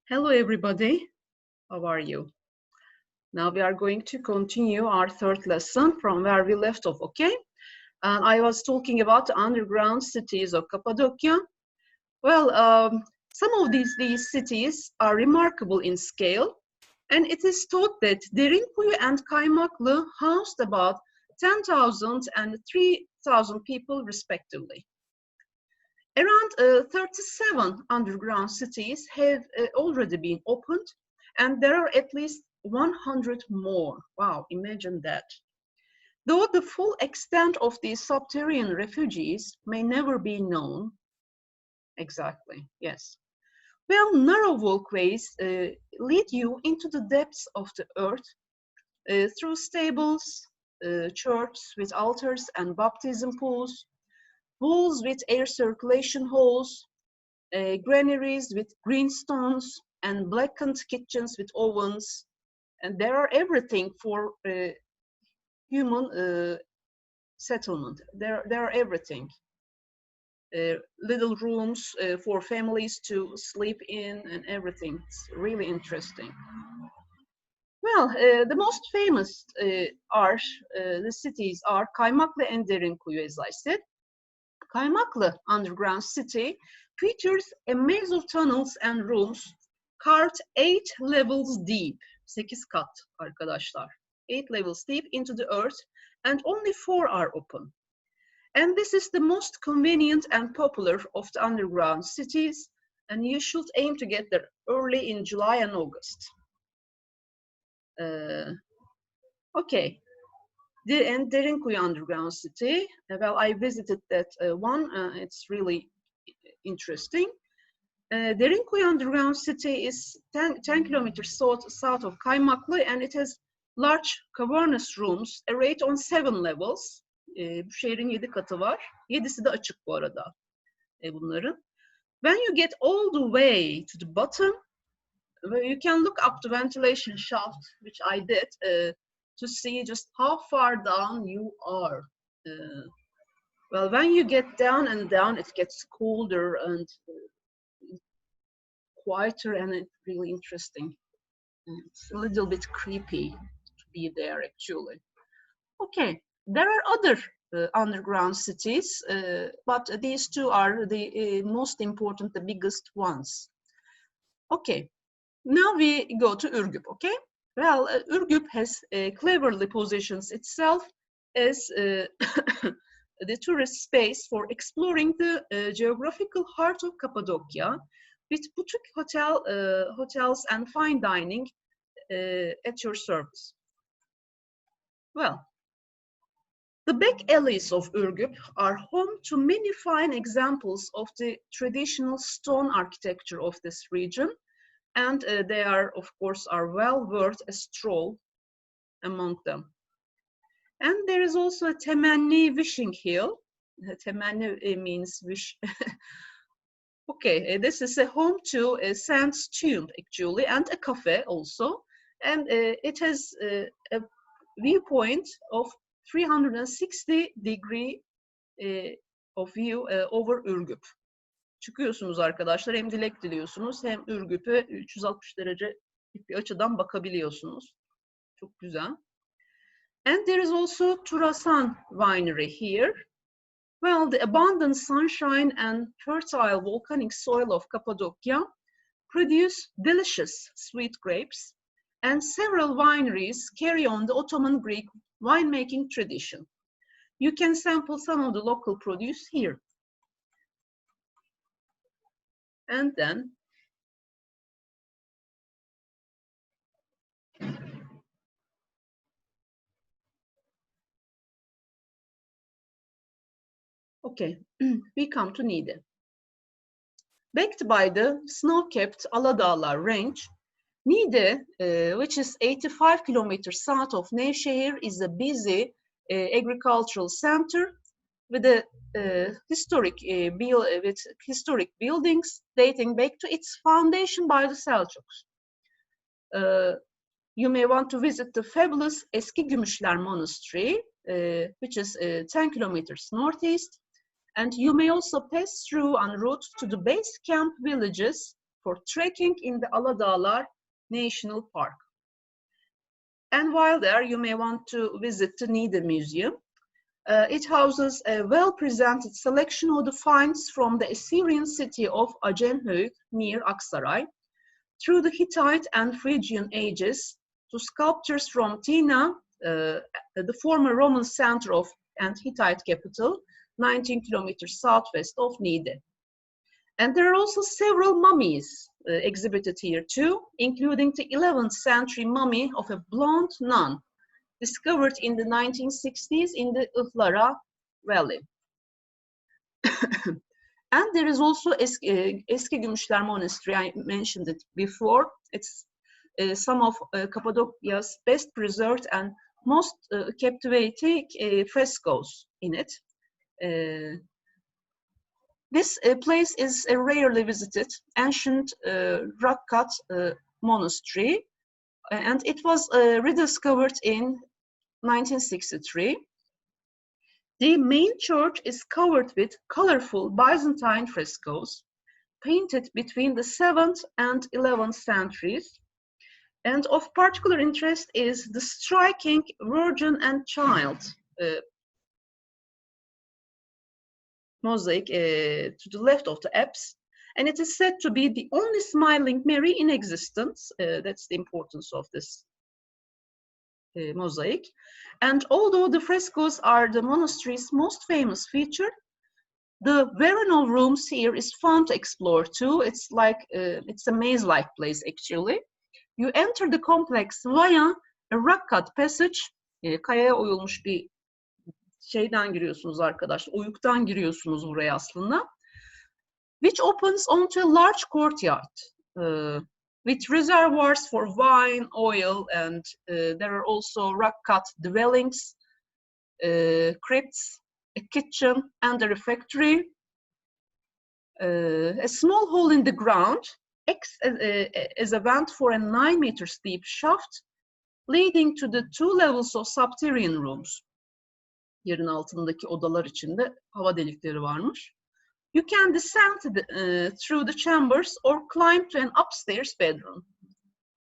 Hello, everybody. How are you? Now we are going to continue our third lesson from where we left off, okay? And I was talking about the underground cities of Cappadocia. Well, some of these cities are remarkable in scale, and it is thought that Derinkuyu and Kaymaklı housed about 10,000 and 3,000 people respectively. Around 37 underground cities have already been opened, and there are at least 100 more. Wow, imagine that. Though the full extent of these subterranean refugees may never be known. Exactly, yes. Well, narrow walkways lead you into the depths of the earth through stables, churches with altars and baptism pools, walls with air circulation holes, granaries with green stones, and blackened kitchens with ovens. And there are everything for human settlement. There are everything. Little rooms for families to sleep in and everything. It's really interesting. Well, the most famous the cities are Kaymaklı and Derinkuyu, as I said. Kaymaklı underground city features a maze of tunnels and rooms carved 8 levels deep. 8 kat arkadaşlar. 8 levels deep into the earth, and only 4 are open. And this is the most convenient and popular of the underground cities, and you should aim to get there early in July and August. Okay. And Derinkuyu underground city. Well, I visited that one. It's really interesting. Derinkuyu underground city is 10 kilometers south of Kaymaklı, and it has large cavernous rooms arrayed on 7 levels. Bu şehrin 7 katı var. 7'si de açık bu arada bunların. When you get all the way to the bottom, you can look up the ventilation shaft, which I did, to see just how far down you are. Well, when you get down and down, it gets colder and quieter, and it's really interesting. It's a little bit creepy to be there, actually. Okay, there are other underground cities, but these two are the most important, the biggest ones. Okay, now we go to Ürgüp, okay? Well, Ürgüp has cleverly positions itself as the tourist space for exploring the geographical heart of Cappadocia, with boutique hotels and fine dining at your service. Well, the back alleys of Ürgüp are home to many fine examples of the traditional stone architecture of this region, and they are, of course, well worth a stroll among them. And there is also a Temenni wishing hill. Temenni means wish. Okay, this is a home to a Saint's tomb, actually, and a cafe also. And it has a viewpoint of 360 degree of view over Ürgüp. Çıkıyorsunuz arkadaşlar, hem dilek diliyorsunuz, hem Ürgüp'e 360 derece bir açıdan bakabiliyorsunuz. Çok güzel. And there is also Turasan Winery here. Well, the abundant sunshine and fertile volcanic soil of Cappadocia produce delicious sweet grapes, and several wineries carry on the Ottoman Greek winemaking tradition. You can sample some of the local produce here. And then okay, we come to Niğde. Backed by the snow-capped Aladağlar range, Niğde, which is 85 kilometers south of Nevşehir, is a busy agricultural center with a historic buildings dating back to its foundation by the Seljuks. You may want to visit the fabulous Eski Gümüşler Monastery, which is 10 kilometers northeast, and you may also pass through en route to the base camp villages for trekking in the Aladağlar National Park. And while there, you may want to visit the Niğde Museum. It houses a well-presented selection of the finds from the Assyrian city of Acemhöyük near Aksaray, through the Hittite and Phrygian ages, to sculptures from Tina, the former Roman center of and Hittite capital, 19 kilometers southwest of Niğde. And there are also several mummies exhibited here too, including the 11th century mummy of a blonde nun, discovered in the 1960s in the Ihlara Valley. And there is also Eski Gümüşler Monastery. I mentioned it before. It's some of Cappadocia's best preserved and most captivating frescoes in it. This place is a rarely visited ancient rock-cut monastery, and it was rediscovered in 1963. The main church is covered with colorful Byzantine frescoes painted between the 7th and 11th centuries. And of particular interest is the striking Virgin and Child mosaic to the left of the apse. And it is said to be the only smiling Mary in existence. That's the importance of this mosaic. And although the frescoes are the monastery's most famous feature, the Veronal rooms here is fun to explore too. It's like, it's a maze-like place actually. You enter the complex via a rock-cut passage. Kayaya oyulmuş bir şeyden giriyorsunuz arkadaşlar. Oyuktan giriyorsunuz buraya aslında. Which opens onto a large courtyard with reservoirs for wine, oil, and there are also rock-cut dwellings, crypts, a kitchen, and a refectory. A small hole in the ground acts as a vent for a 9-meter steep shaft leading to the 2 levels of subterranean rooms. Yerin altındaki odalar içinde hava delikleri varmış. You can descend through the chambers or climb to an upstairs bedroom.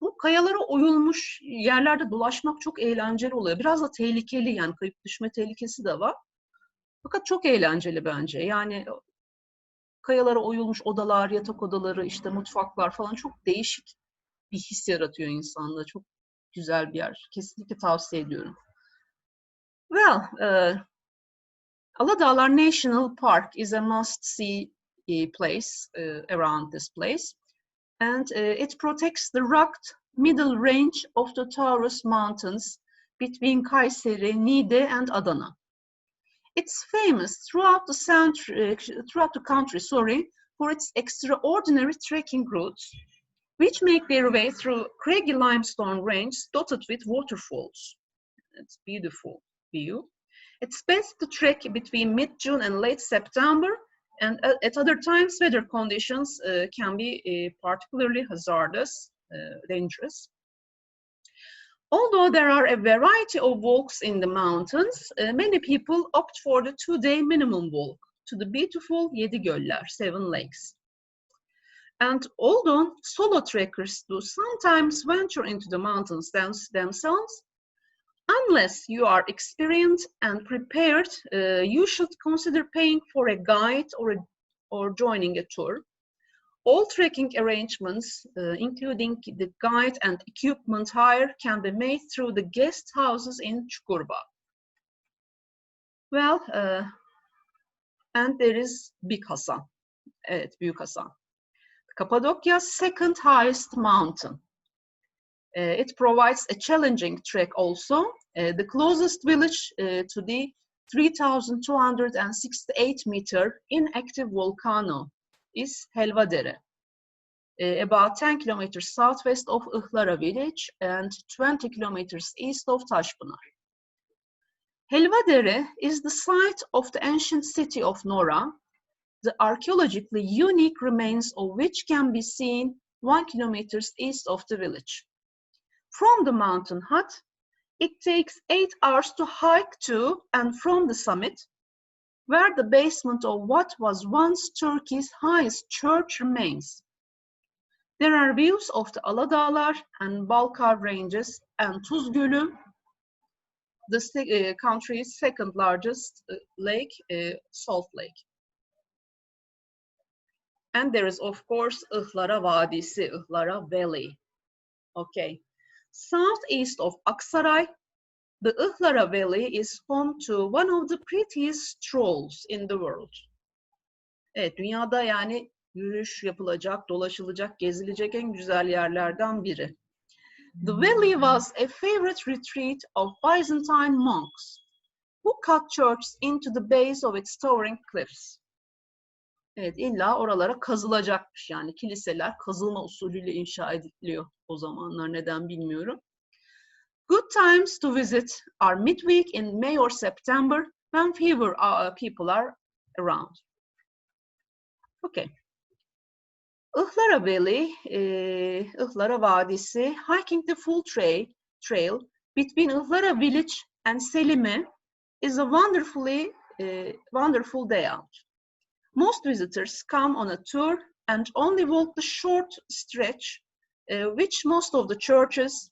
Bu kayalara oyulmuş yerlerde dolaşmak çok eğlenceli oluyor. Biraz da tehlikeli, yani kayıp düşme tehlikesi de var. Fakat çok eğlenceli bence. Yani kayalara oyulmuş odalar, yatak odaları, işte mutfaklar falan çok değişik bir his yaratıyor insanda. Çok güzel bir yer. Kesinlikle tavsiye ediyorum. Well, Aladağlar National Park is a must-see place around this place. And it protects the rugged middle range of the Taurus Mountains between Kayseri, Niğde, and Adana. It's famous throughout the country, for its extraordinary trekking routes, which make their way through craggy limestone range dotted with waterfalls. It's a beautiful view. It's best to trek between mid-June and late September, and at other times weather conditions can be particularly hazardous, dangerous. Although there are a variety of walks in the mountains, many people opt for the 2-day minimum walk to the beautiful Yedigöller, 7 lakes. And although solo trekkers do sometimes venture into the mountains themselves, unless you are experienced and prepared, you should consider paying for a guide or joining a tour. All trekking arrangements, including the guide and equipment hire, can be made through the guest houses in Çukurova. Well, and there is Big Hasan. Evet, Büyük Hasan. Cappadocia's second highest mountain. It provides a challenging trek also. The closest village to the 3,268-meter inactive volcano is Helvadere, about 10 kilometers southwest of Ihlara village and 20 kilometers east of Taşpınar. Helvadere is the site of the ancient city of Nora, the archaeologically unique remains of which can be seen 1 kilometer east of the village. From the mountain hut, it takes 8 hours to hike to and from the summit, where the basement of what was once Turkey's highest church remains. There are views of the Aladağlar and Balkar ranges and Tuz Gölü, the country's second largest lake, Salt Lake. And there is, of course, Ihlara Vadisi, Ihlara Valley. Okay. Southeast of Aksaray, the Ihlara Valley is home to one of the prettiest strolls in the world. Evet, dünyada yani yürüyüş yapılacak, dolaşılacak, gezilecek en güzel yerlerden biri. The valley was a favorite retreat of Byzantine monks who cut churches into the base of its towering cliffs. Evet, illa oralara kazılacakmış, yani kiliseler kazılma usulüyle inşa ediliyor o zamanlar, neden bilmiyorum. Good times to visit are midweek in May or September when fewer people are around. Okay. Ihlara Valley, Ihlara Vadisi, hiking the full trail between Ihlara village and Selimi is a wonderful day out. Most visitors come on a tour and only walk the short stretch, with most of the churches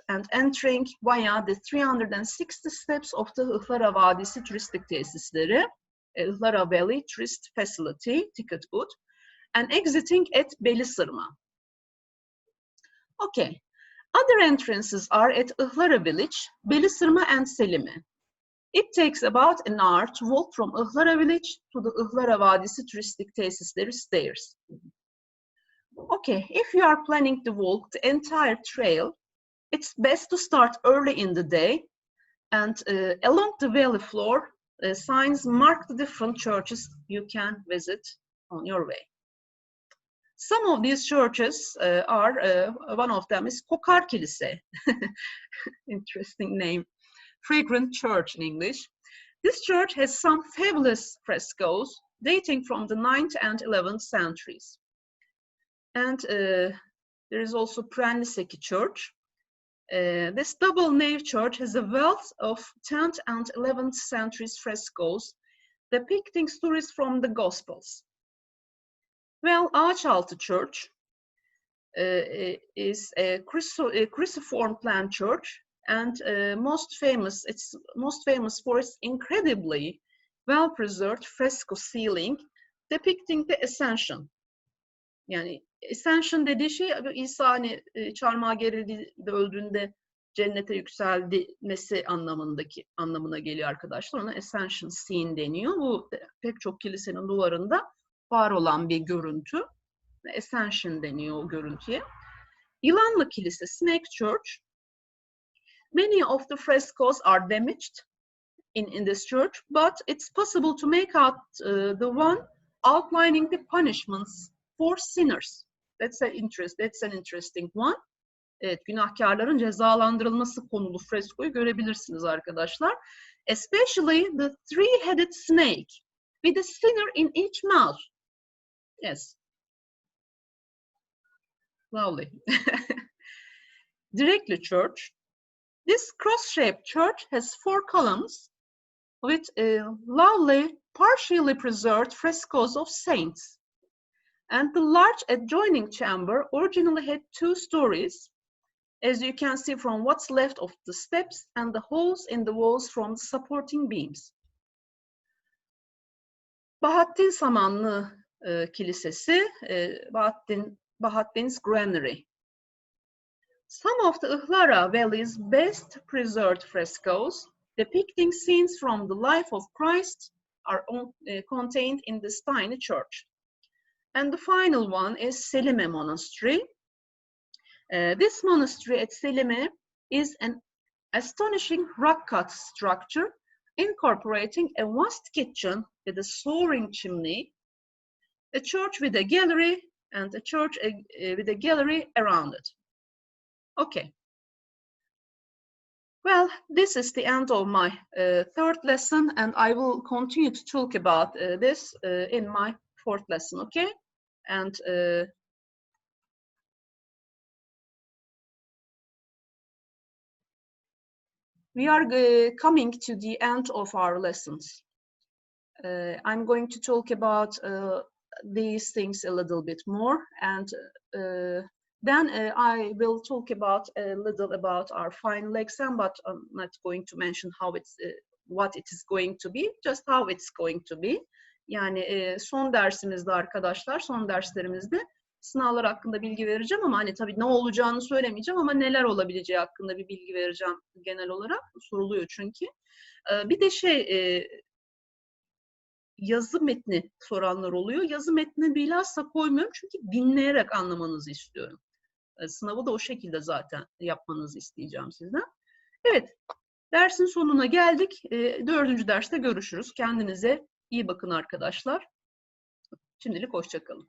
and entering via the 360 steps of the Ihlara Vadisi turistik tesisleri, Ihlara Valley Tourist Facility ticket booth, and exiting at Belisırma. Okay, other entrances are at Ihlara Village, Belisırma and Selimi. It takes about an hour to walk from Ihlara Village to the Ihlara Vadisi turistik tesisleri stairs. Okay, if you are planning to walk the entire trail, it's best to start early in the day, and along the valley floor, signs mark the different churches you can visit on your way. Some of these churches one of them is Kokar Kilise, interesting name, fragrant church in English. This church has some fabulous frescoes dating from the 9th and 11th centuries. And there is also Prenliseki Church. This double nave church has a wealth of 10th and 11th centuries frescoes depicting stories from the Gospels. Well, Ağaçaltı Church is a cruciform plan church, and it's most famous for its incredibly well-preserved fresco ceiling depicting the Ascension. Yani Ascension dediği şey, İsa hani çarmıha gerildiğinde, öldüğünde cennete yükselmesi anlamına geliyor arkadaşlar. Ona Ascension Scene deniyor. Bu pek çok kilisenin duvarında var olan bir görüntü. Ascension deniyor o görüntüye. Yılanlı Kilise, Snake Church. Many of the frescoes are damaged in this church, but it's possible to make out the one outlining the punishments for sinners. That's an interesting one. Evet, günahkarların cezalandırılması konulu freskoyu görebilirsiniz arkadaşlar. Especially the three-headed snake with a sinner in each mouth. Yes. Lovely. Direkli Church. This cross-shaped church has 4 columns with lovely, partially preserved frescoes of saints. And the large adjoining chamber originally had 2 stories, as you can see from what's left of the steps and the holes in the walls from the supporting beams. Bahattin Samanlı Kilisesi, Bahattin's Granary. Some of the Ihlara Valley's best preserved frescoes depicting scenes from the life of Christ are contained in this tiny church. And the final one is Selime Monastery. This monastery at Selime is an astonishing rock-cut structure incorporating a vast kitchen with a soaring chimney, a church with a gallery, and a church with a gallery around it. Okay. Well, this is the end of my 3rd lesson, and I will continue to talk about this in my 4th lesson, okay? And we are coming to the end of our lessons. I'm going to talk about these things a little bit more, and then I will talk about a little about our final exam, but I'm not going to mention how it's what it is going to be, just how it's going to be. Yani son dersimizde arkadaşlar, son derslerimizde sınavlar hakkında bilgi vereceğim ama hani tabii ne olacağını söylemeyeceğim ama neler olabileceği hakkında bir bilgi vereceğim genel olarak. Soruluyor çünkü. Bir de yazı metni soranlar oluyor. Yazı metni bilhassa koymuyorum çünkü dinleyerek anlamanızı istiyorum. Sınavı da o şekilde zaten yapmanızı isteyeceğim sizden. Evet, dersin sonuna geldik. 4. derste görüşürüz. Kendinize iyi bakın arkadaşlar. Şimdilik hoşça kalın.